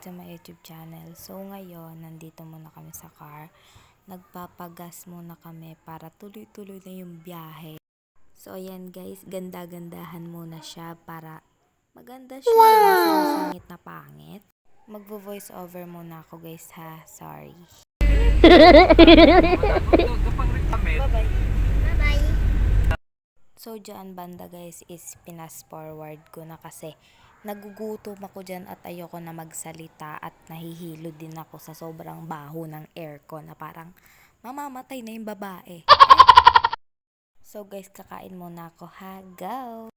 to my YouTube channel. So ngayon, nandito muna kami sa car. Nagpapagas muna kami para tuloy-tuloy na yung biyahe. So ayan guys, ganda-gandahan muna siya para maganda siya. Masingit na pangit. Magvo-voice over muna ako guys ha. Sorry. Bye-bye. So dyan banda guys is pinas forward ko na kasi nagugutom ako dyan at ayoko na magsalita at nahihilo din ako sa sobrang baho ng aircon na parang mamamatay na yung babae. So guys, kakain muna ako ha. Go!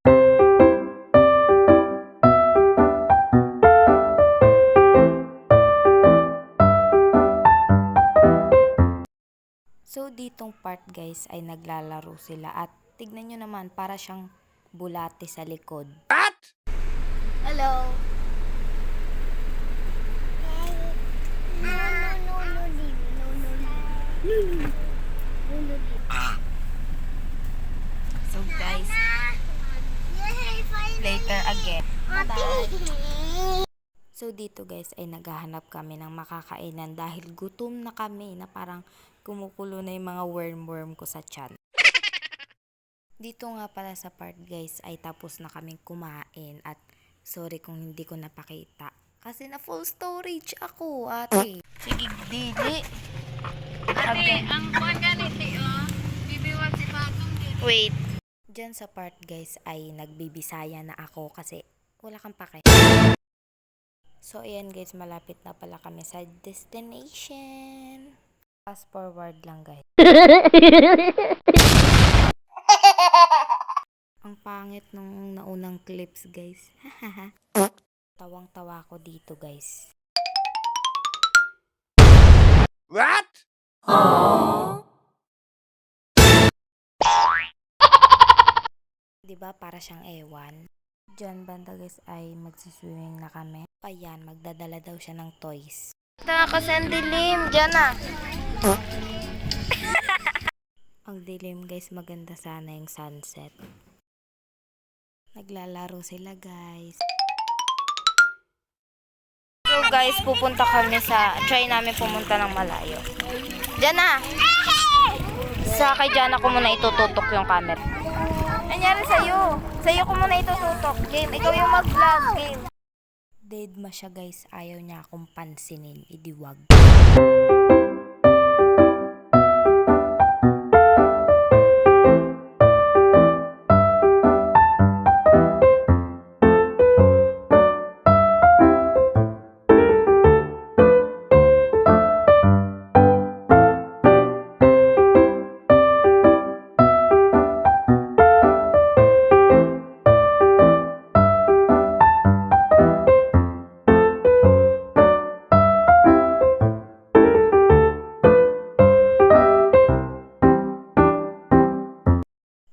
So ditong part guys ay naglalaro sila at tignan nyo naman para siyang bulate sa likod. What? Hello! So guys, later again. Bye-bye! So dito guys ay naghahanap kami ng makakainan dahil gutom na kami na parang kumukulo na yung mga worm ko sa tiyan. Dito nga pala sa part guys ay tapos na kaming kumain at sorry kung hindi ko napakita. Kasi na full storage ako ate. Sige dili. Ate, ang buwan ganito, bibiwan si Bagong dito. Wait. Diyan sa part guys ay nagbibisaya na ako kasi wala kang pake. So ayan guys, malapit na pala kami sa destination. Fast forward lang guys. Ang pangit nung naunang clips guys. Tawang-tawa ko dito guys. What? Diba para siyang ewan? Diyan banda guys ay magsiswimming na kami. Ayan, magdadala daw siya ng toys. Ito kasi ang dilim. Diyan na. Ang dilim guys, maganda sana yung sunset. Naglalaro sila guys. So guys, pupunta kami try namin pumunta ng malayo. Diyan na! Sa kay Jana ko muna itututok yung camera. Nangyari sa'yo? Sa'yo ko muna itututok. Game, ikaw yung mag-vlog. Game. Deadma siya guys. Ayaw niya akong pansinin. Idiwag.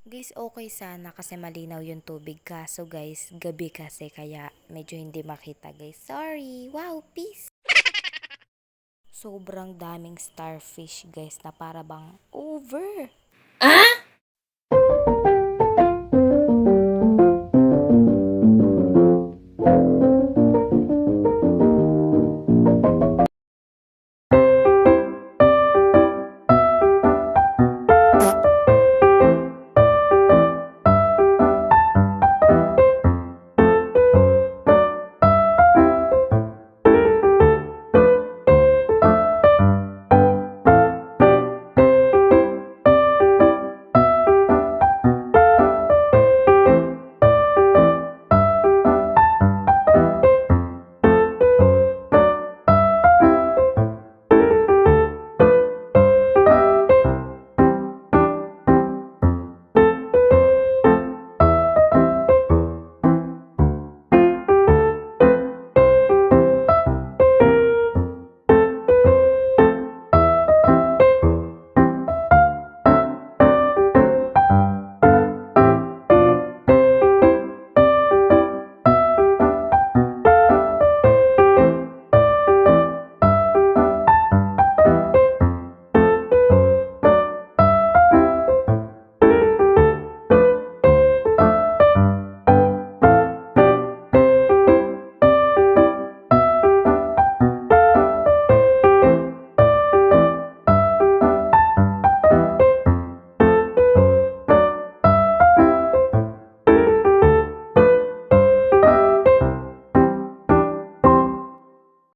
Guys, okay sana kasi malinaw yung tubig. Kaso guys, gabi kasi kaya medyo hindi makita guys. Sorry. Wow, peace. Sobrang daming starfish guys na para bang over. Ah?